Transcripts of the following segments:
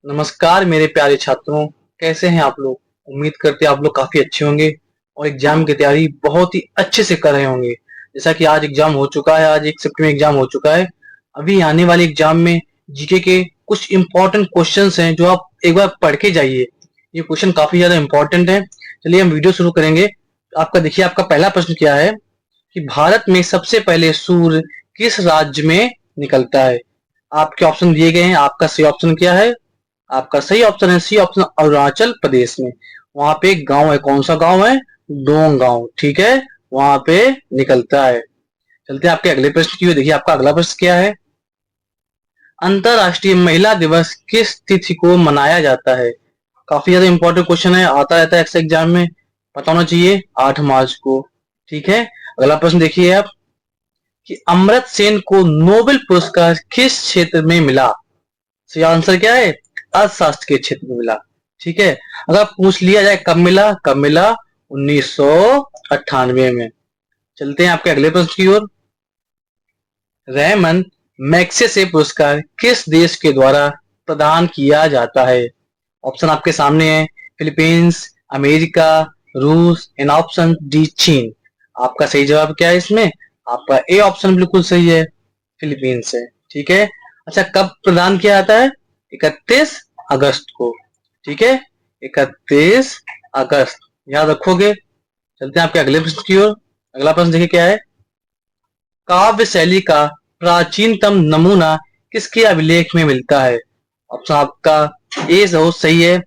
नमस्कार मेरे प्यारे छात्रों, कैसे हैं आप लोग। उम्मीद करते हैं आप लोग काफी अच्छे होंगे और एग्जाम की तैयारी बहुत ही अच्छे से कर रहे होंगे। जैसा कि आज एग्जाम हो चुका है, आज 1 शिफ्ट में एग्जाम हो चुका है। अभी आने वाले एग्जाम में जीके के कुछ इंपॉर्टेंट क्वेश्चंस हैं जो आप एक बार पढ़ के जाइए। ये क्वेश्चन काफी ज्यादा इंपॉर्टेंट है। चलिए हम वीडियो शुरू करेंगे। आपका देखिए, आपका पहला प्रश्न क्या है कि भारत में सबसे पहले सूर्य किस राज्य में निकलता है। आपके ऑप्शन दिए गए हैं। आपका सही ऑप्शन क्या है? आपका सही ऑप्शन है सी ऑप्शन, अरुणाचल प्रदेश में। वहां पे एक गांव है, कौन सा गांव है? डोंग गांव, ठीक है, वहां पे निकलता है। चलते हैं आपके अगले प्रश्न की ओर। देखिए आपका अगला प्रश्न क्या है। अंतरराष्ट्रीय महिला दिवस किस तिथि को मनाया जाता है? काफी ज्यादा इंपॉर्टेंट क्वेश्चन है, आता रहता है एक्स एग्जाम में, पता होना चाहिए। 8 मार्च को, ठीक है। अगला प्रश्न देखिए आप कि अमर्त्य सेन को नोबेल पुरस्कार किस क्षेत्र में मिला? सही आंसर क्या है? अर्थशास्त्र के क्षेत्र में मिला, ठीक है। अगर पूछ लिया जाए कब मिला, कब मिला? 1998 में। चलते हैं आपके अगले प्रश्न की ओर। रहमान मैग्सेसे पुरस्कार किस देश के द्वारा प्रदान किया जाता है? ऑप्शन आपके सामने है। फिलीपींस, अमेरिका, रूस एंड ऑप्शन डी चीन। आपका सही जवाब क्या है इसमें? आपका ए ऑप्शन बिल्कुल सही है, फिलीपींस है, ठीक है। अच्छा, कब प्रदान किया जाता है? 31 अगस्त को, ठीक है, 31 अगस्त, याद रखोगे। चलते हैं आपके अगले प्रश्न की ओर। अगला प्रश्न देखिए क्या है। काव्य शैली का प्राचीनतम नमूना किसके अभिलेख में मिलता है? ऑप्शन आपका ए बहुत सही है,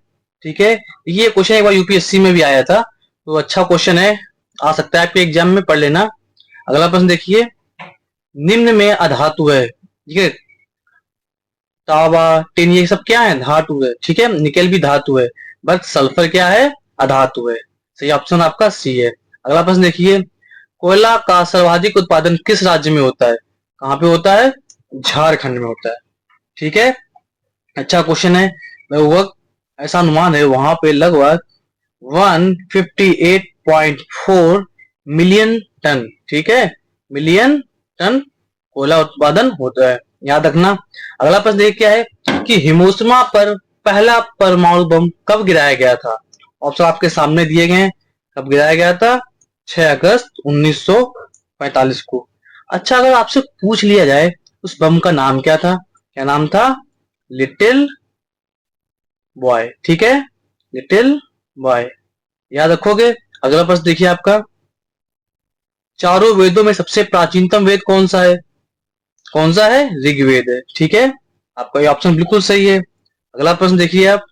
ठीक है। ये क्वेश्चन एक बार यूपीएससी में भी आया था, तो अच्छा क्वेश्चन है, आ सकता है आपके एग्जाम में, पढ़ लेना। अगला प्रश्न देखिए। निम्न में अधातु है, ठीक है, तांबा, टिन, ये सब क्या है? धातु है, ठीक है। निकेल भी धातु है, बट सल्फर क्या है? अधातु है। सही ऑप्शन आपका सी है। अगला प्रश्न देखिए। कोयला का सर्वाधिक उत्पादन किस राज्य में होता है? कहाँ पे होता है? झारखंड में होता है, ठीक है। अच्छा क्वेश्चन है। लगभग, ऐसा अनुमान है वहां पे लगभग 158.4 मिलियन टन, ठीक है, मिलियन टन कोयला उत्पादन होता है, याद रखना। अगला प्रश्न देखिए क्या है कि हिरोशिमा पर पहला परमाणु बम कब गिराया गया था? ऑप्शन आपके सामने दिए गए हैं। कब गिराया गया था? 6 अगस्त 1945 को। अच्छा, अगर आपसे पूछ लिया जाए उस बम का नाम क्या था? क्या नाम था? लिटिल बॉय, ठीक है, लिटिल बॉय, याद रखोगे। अगला प्रश्न देखिए आपका। चारों वेदों में सबसे प्राचीनतम वेद कौन सा है? कौन सा है? ऋग्वेद है, ठीक है। आपका ये ऑप्शन बिल्कुल सही है। अगला प्रश्न देखिए आप।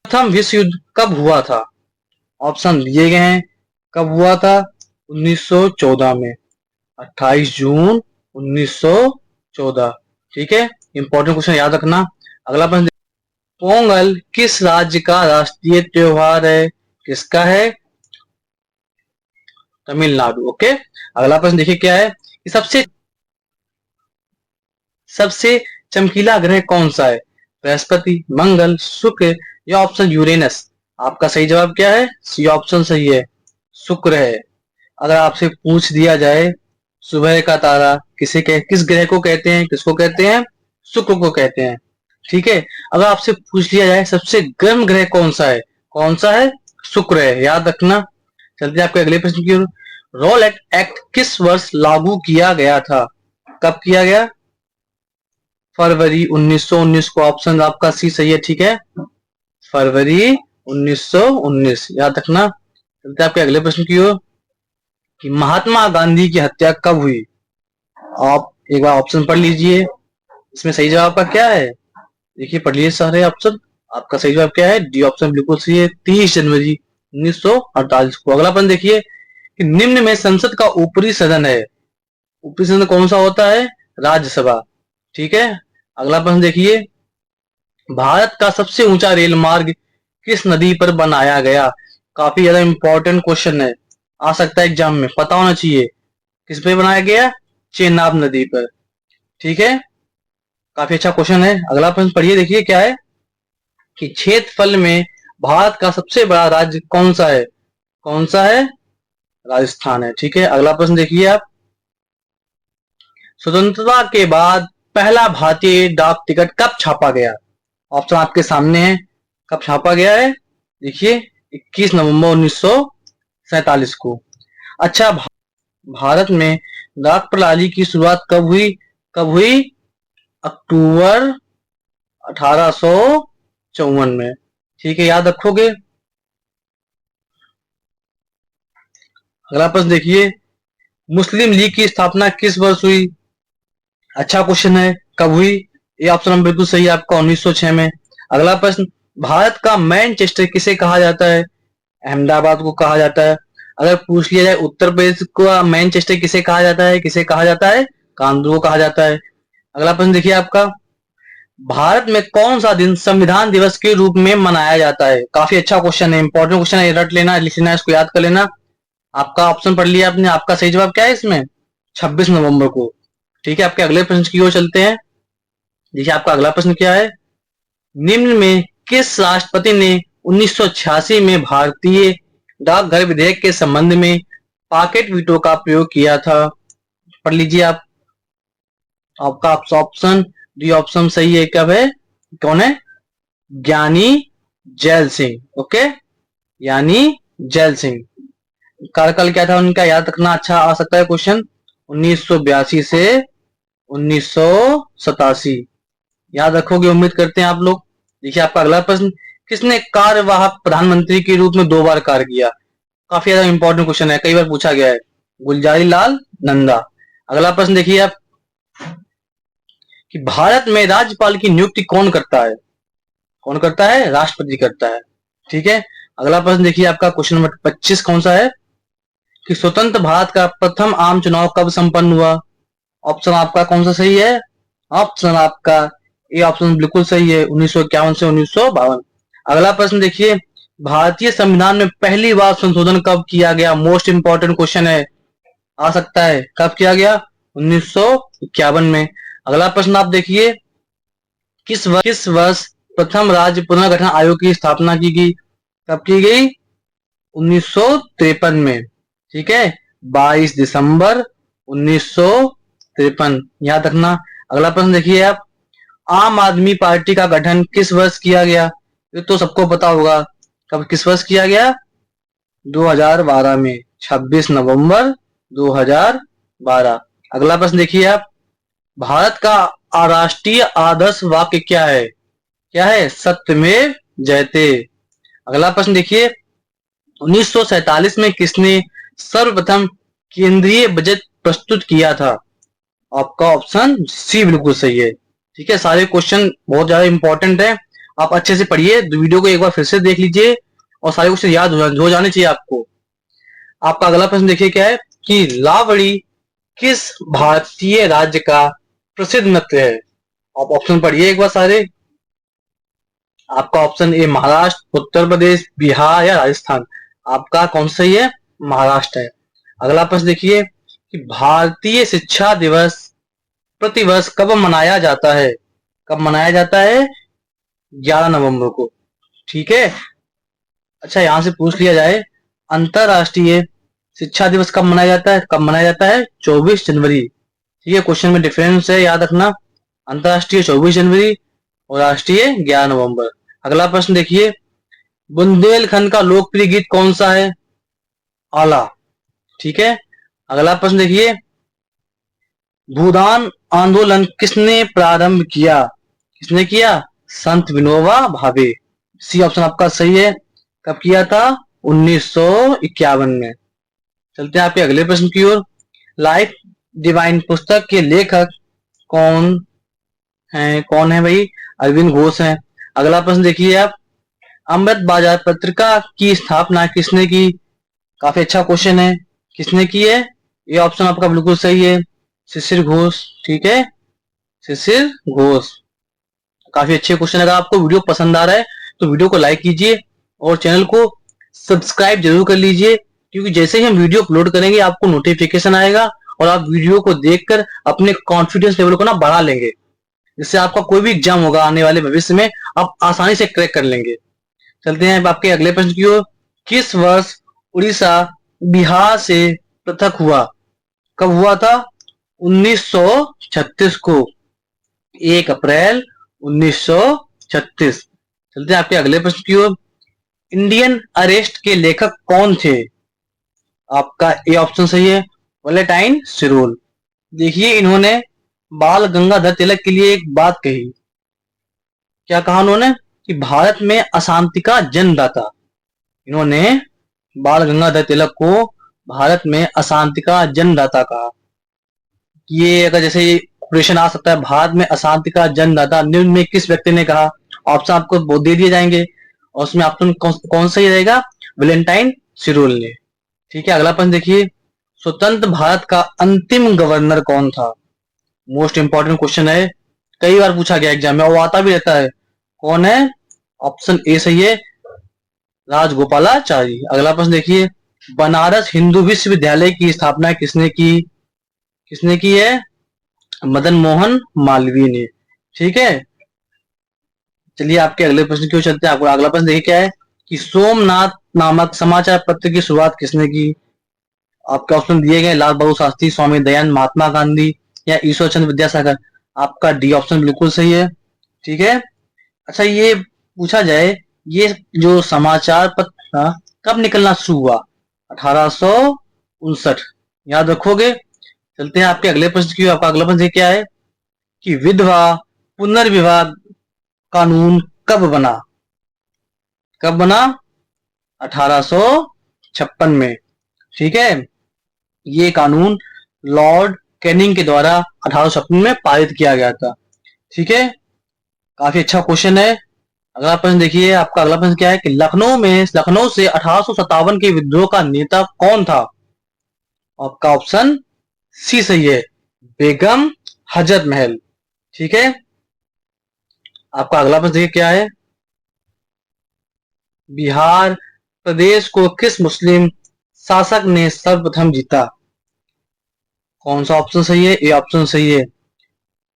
प्रथम विश्व युद्ध कब हुआ था? ऑप्शन दिए गए हैं। कब हुआ था? 1914 में, 28 जून 1914, ठीक है। इंपॉर्टेंट क्वेश्चन, याद रखना। अगला प्रश्न। पोंगल किस राज्य का राष्ट्रीय त्योहार है? किसका है? तमिलनाडु, ओके। अगला प्रश्न देखिए क्या है कि सबसे सबसे चमकीला ग्रह कौन सा है? बृहस्पति, मंगल, शुक्र या ऑप्शन यूरेनस। आपका सही जवाब क्या है? सी ऑप्शन सही है, शुक्र है। अगर आपसे पूछ दिया जाए सुबह का तारा किस ग्रह को कहते हैं? किसको कहते हैं? शुक्र को कहते हैं, ठीक है। अगर आपसे पूछ लिया जाए सबसे गर्म ग्रह कौन सा है? कौन सा है? शुक्र है, याद रखना। चलते हैं आपके अगले प्रश्न की ओर। रोल एक्ट किस वर्ष लागू किया गया था? कब किया गया? फरवरी 1919 को। ऑप्शन आपका सी सही है, ठीक है, फरवरी 1919, याद रखना। चलते हैं आपके अगले प्रश्न की ओर कि महात्मा गांधी की हत्या कब हुई? आप एक बार ऑप्शन पढ़ लीजिए, इसमें सही जवाब का क्या है? देखिए पढ़ लीजिए सारे ऑप्शन। आपका सही जवाब क्या है? डी ऑप्शन बिल्कुल सही है, 30 जनवरी 1948 को। अगला प्रश्न देखिए कि निम्न में संसद का ऊपरी सदन है, ऊपरी सदन कौन सा होता है? राज्यसभा, ठीक है। अगला प्रश्न देखिए। भारत का सबसे ऊंचा रेल मार्ग किस नदी पर बनाया गया? काफी ज्यादा इंपॉर्टेंट क्वेश्चन है, आ सकता है एग्जाम में, पता होना चाहिए। किस पे बनाया गया? चेनाब नदी पर, ठीक है। काफी अच्छा क्वेश्चन है। अगला प्रश्न पढ़िए, देखिए क्या है कि क्षेत्रफल में भारत का सबसे बड़ा राज्य कौन सा है? कौन सा है? राजस्थान है, ठीक है। अगला प्रश्न देखिए आप। स्वतंत्रता के बाद पहला भारतीय डाक टिकट कब छापा गया? ऑप्शन आपके सामने है। कब छापा गया है? देखिए 21 नवंबर 1947 को। अच्छा, भारत में डाक प्रणाली की शुरुआत कब हुई? कब हुई? अक्टूबर 1854 में। ठीक है, याद रखोगे। अगला प्रश्न देखिए, मुस्लिम लीग की स्थापना किस वर्ष हुई? अच्छा क्वेश्चन है, कब हुई? ये ऑप्शन बिल्कुल सही है आपका, 1906 में। अगला प्रश्न, भारत का मैनचेस्टर किसे कहा जाता है? अहमदाबाद को कहा जाता है। अगर पूछ लिया जाए उत्तर प्रदेश को मैनचेस्टर किसे कहा जाता है? किसे कहा जाता है? कानपुर को कहा जाता है। अगला प्रश्न देखिए आपका, भारत में कौन सा दिन संविधान दिवस के रूप में मनाया जाता है? काफी अच्छा क्वेश्चन है, इंपॉर्टेंट क्वेश्चन है, रट लेना, लिख लेना, इसको याद कर लेना। आपका ऑप्शन पढ़ लिया आपने, आपका सही जवाब क्या है इसमें? 26 नवंबर को। ठीक है, आपके अगले प्रश्न की ओर चलते हैं। देखिए आपका अगला प्रश्न क्या है, निम्न में किस राष्ट्रपति ने 1986 में भारतीय डाकघर विधेयक के संबंध में पॉकेट वीटो का प्रयोग किया था? पढ़ लीजिए आप। आपका ऑप्शन डी ऑप्शन सही है। कब है? कौन है? ज्ञानी जैल सिंह। ओके, यानी जैल सिंह। कार्यकाल क्या था उनका? याद रखना, अच्छा आ सकता है क्वेश्चन। 1982 से 1987 याद रखोगे, उम्मीद करते हैं आप लोग। देखिए आपका अगला प्रश्न, किसने कार्यवाहक प्रधानमंत्री के रूप में 2 बार कार्य किया? काफी ज्यादा इंपॉर्टेंट क्वेश्चन है, कई बार पूछा गया है। गुलजारी लाल नंदा। अगला प्रश्न देखिए आप, कि भारत में राज्यपाल की नियुक्ति कौन करता है? कौन करता है? राष्ट्रपति करता है। ठीक है, अगला प्रश्न देखिए आपका, क्वेश्चन नंबर 25 कौन सा है, कि स्वतंत्र भारत का प्रथम आम चुनाव कब संपन्न हुआ? ऑप्शन आपका कौन सा सही है? ऑप्शन आपका ये ऑप्शन बिल्कुल सही है, 1951 से 1952। अगला प्रश्न देखिए, भारतीय संविधान में पहली बार संशोधन कब किया गया? मोस्ट इंपॉर्टेंट क्वेश्चन है, आ सकता है। कब किया गया? 1951 में। अगला प्रश्न आप देखिए, किस वर्ष प्रथम राज्य पुनर्गठन आयोग की स्थापना की गई? कब की गई? 1953 में। ठीक है, 22 दिसंबर 1953, याद रखना। अगला प्रश्न देखिए आप, आम आदमी पार्टी का गठन किस वर्ष किया गया? ये तो सबको पता होगा, कब किस वर्ष किया गया? 2012 में, 26 नवंबर 2012। अगला प्रश्न देखिए आप, भारत का राष्ट्रीय आदर्श वाक्य क्या है? क्या है? सत्यमेव जयते। अगला प्रश्न देखिए, 1947 में किसने सर्वप्रथम केंद्रीय बजट प्रस्तुत किया था? आपका ऑप्शन सी बिल्कुल सही है। ठीक है, सारे क्वेश्चन बहुत ज्यादा इंपॉर्टेंट है, आप अच्छे से पढ़िए, वीडियो को एक बार फिर से देख लीजिए और सारे क्वेश्चन याद हो जाने चाहिए आपको। आपका अगला प्रश्न देखिए क्या है, कि लावड़ी किस भारतीय राज्य का प्रसिद्ध नृत्य है? आप ऑप्शन पढ़िए एक बार सारे। आपका ऑप्शन ए महाराष्ट्र, उत्तर प्रदेश, बिहार या राजस्थान। आपका कौन सही है? महाराष्ट्र है। अगला प्रश्न देखिए, कि भारतीय शिक्षा दिवस प्रतिवर्ष कब मनाया जाता है? कब मनाया जाता है? 11 नवंबर को। ठीक है, अच्छा यहां से पूछ लिया जाए, अंतरराष्ट्रीय शिक्षा दिवस कब मनाया जाता है? कब मनाया जाता है? 24 जनवरी। ठीक है, क्वेश्चन में डिफरेंस है, याद रखना। अंतरराष्ट्रीय 24 जनवरी और राष्ट्रीय 11 नवंबर। अगला प्रश्न देखिए, बुंदेलखंड का लोकप्रिय गीत कौन सा है? आला। ठीक है, अगला प्रश्न देखिए, भूदान आंदोलन किसने प्रारंभ किया? किसने किया? संत विनोबा भावे। सी ऑप्शन आपका सही है। कब किया था? 1951 में। चलते हैं आपके अगले प्रश्न की ओर। लाइफ डिवाइन पुस्तक के लेखक कौन है? कौन है भाई? अरविंद घोष हैं। अगला प्रश्न देखिए आप, अमृत बाजार पत्रिका की स्थापना किसने की? काफी अच्छा क्वेश्चन है, किसने की है? ये ऑप्शन आपका बिल्कुल सही है, शिशिर घोष। ठीक है, शिशिर घोष। काफी अच्छे क्वेश्चन। अगर आपको वीडियो पसंद आ रहा है तो वीडियो को लाइक कीजिए और चैनल को सब्सक्राइब जरूर कर लीजिए, क्योंकि जैसे ही हम वीडियो अपलोड करेंगे आपको नोटिफिकेशन आएगा और आप वीडियो को देखकर अपने कॉन्फिडेंस लेवल को ना बढ़ा लेंगे, जिससे आपका कोई भी एग्जाम होगा आने वाले भविष्य में आप आसानी से क्रैक कर लेंगे। चलते हैं आपके अगले प्रश्न की ओर। किस वर्ष उड़ीसा बिहार से पृथक हुआ? कब हुआ था? 1936 को। 1 अप्रैल 1936। चलते हैं आपके अगले प्रश्न की ओर। इंडियन अरेस्ट के लेखक कौन थे? आपका ए ऑप्शन सही है, वैलेंटाइन सिरोल। देखिए, इन्होंने बाल गंगाधर तिलक के लिए एक बात कही। क्या कहा उन्होंने? कि भारत में अशांति का जन्मदाता। इन्होंने बाल गंगाधर तिलक को भारत में अशांति का जन्मदाता कहा। ये अगर जैसे प्रश्न आ सकता है, भारत में अशांति का जन्मदाता निम्न में किस व्यक्ति ने कहा? ऑप्शन आपको बहुत दे दिए जाएंगे और उसमें ऑप्शन कौन सा ही रहेगा? वैलेंटाइन सिरोल ने। ठीक है, अगला प्रश्न देखिए। स्वतंत्र भारत का अंतिम गवर्नर कौन था? मोस्ट इंपॉर्टेंट क्वेश्चन है, कई बार पूछा गया एग्जाम में और आता भी रहता है। कौन है? ऑप्शन ए सही है, राजगोपालाचारी। अगला प्रश्न देखिए। बनारस हिंदू विश्वविद्यालय की स्थापना किसने की? किसने की है? मदन मोहन मालवीय ने। ठीक है, चलिए आपके अगले प्रश्न की ओर चलते हैं। आपको अगला प्रश्न देखिए क्या है कि सोमनाथ नामक समाचार पत्र की शुरुआत किसने की? आपके ऑप्शन दिए गए, लाल बहादुर शास्त्री, स्वामी दयानंद, महात्मा गांधी या ईश्वर चंद्र विद्यासागर। आपका डी ऑप्शन बिल्कुल सही है। ठीक है, अच्छा ये पूछा जाए, ये जो समाचार पत्र था कब निकलना शुरू हुआ? 1859। याद रखोगे। चलते हैं आपके अगले प्रश्न की। आपका अगला प्रश्न क्या है कि विधवा पुनर्विवाह कानून कब बना? कब बना? 1856 में। ठीक है, ये कानून लॉर्ड कैनिंग के द्वारा 1856 में पारित किया गया था। ठीक है, काफी अच्छा क्वेश्चन है। अगला प्रश्न देखिए। आपका अगला प्रश्न क्या है कि लखनऊ से 1857 के विद्रोह का नेता कौन था? आपका ऑप्शन सी सही है, बेगम हजरत महल। ठीक है, आपका अगला प्रश्न देखिए क्या है। बिहार प्रदेश को किस मुस्लिम शासक ने सर्वप्रथम जीता? कौन सा ऑप्शन सही है? ए ऑप्शन सही है,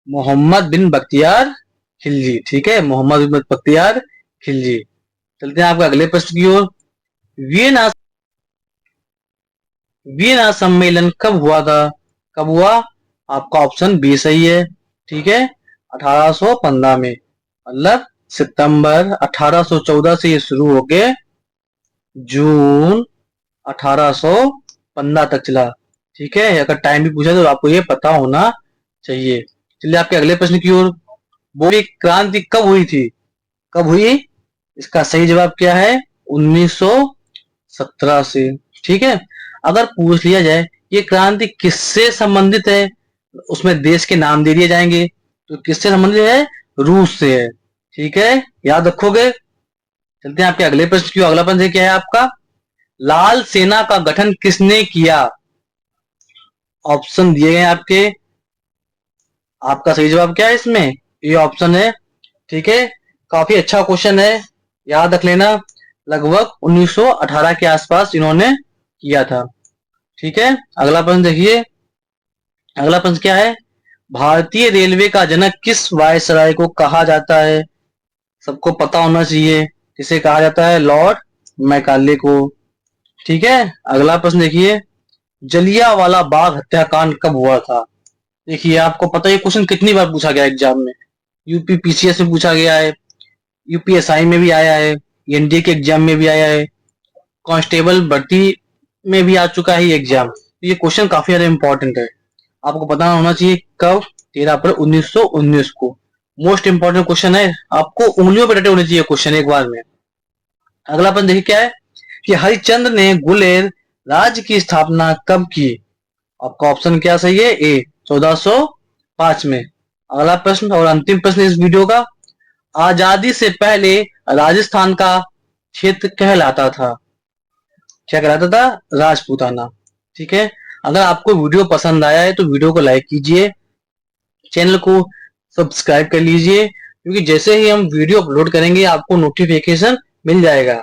मोहम्मद बिन बख्तियार खिलजी। ठीक है, मोहम्मद बिन बख्तियार खिलजी। चलते हैं आपके अगले प्रश्न की ओर। वियना सम्मेलन कब हुआ था? कब हुआ? आपका ऑप्शन बी सही है। ठीक है, 1815 में। मतलब सितंबर 1814 से ये शुरू होके जून 1815 तक चला। ठीक है, अगर टाइम भी पूछा तो आपको ये पता होना चाहिए। चलिए आपके अगले प्रश्न की ओर। बोरी क्रांति कब हुई थी? कब हुई? इसका सही जवाब क्या है? 1917 से। ठीक है, अगर पूछ लिया जाए ये क्रांति किससे संबंधित है, उसमें देश के नाम दे दिए जाएंगे, तो किससे संबंधित है? रूस से है। ठीक है, याद रखोगे। चलते हैं आपके अगले प्रश्न की। अगला प्रश्न क्या है आपका? लाल सेना का गठन किसने किया? ऑप्शन दिए गए आपके। आपका सही जवाब क्या है इसमें? ये ऑप्शन है। ठीक है, काफी अच्छा क्वेश्चन है, याद रख लेना। लगभग 1918 के आसपास इन्होंने किया था। ठीक है, अगला प्रश्न देखिए। अगला प्रश्न क्या है? भारतीय रेलवे का जनक किस वायसराय को कहा जाता है? सबको पता होना चाहिए, किसे कहा जाता है? लॉर्ड मैकाले को। ठीक है, अगला प्रश्न देखिए। जलियांवाला बाग हत्याकांड कब हुआ था? देखिए, आपको पता है क्वेश्चन कितनी बार पूछा गया एग्जाम में। यूपी पीसीएस में पूछा गया है, यूपीएसआई में भी आया है, एनडीए के एग्जाम में भी आया है, कांस्टेबल भर्ती में भी आ चुका है ये एग्जाम। तो ये क्वेश्चन काफी ज्यादा इंपॉर्टेंट है, आपको पता होना चाहिए। कब? 13 अप्रैल 1919 को। मोस्ट इंपॉर्टेंट क्वेश्चन है, आपको उंगलियों पर रटे होने चाहिए क्वेश्चन एक बार में। अगला प्रश्न देखिए क्या है कि हरिश्चंद्र ने गुलेर राज्य की स्थापना कब की? आपका ऑप्शन क्या सही है? ए 1405 में। अगला प्रश्न और अंतिम प्रश्न इस वीडियो का। आजादी से पहले राजस्थान का क्षेत्र कहलाता था, क्या कहलाता था? राजपूताना। ठीक है, अगर आपको वीडियो पसंद आया है तो वीडियो को लाइक कीजिए, चैनल को सब्सक्राइब कर लीजिए, क्योंकि जैसे ही हम वीडियो अपलोड करेंगे आपको नोटिफिकेशन मिल जाएगा।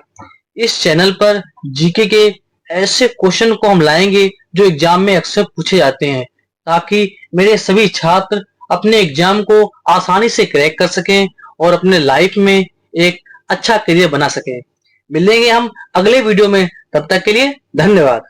इस चैनल पर जीके के ऐसे क्वेश्चन को हम लाएंगे जो एग्जाम में अक्सर पूछे जाते हैं, ताकि मेरे सभी छात्र अपने एग्जाम को आसानी से क्रैक कर सकें और अपने लाइफ में एक अच्छा करियर बना सकें। मिलेंगे हम अगले वीडियो में, तब तक के लिए धन्यवाद।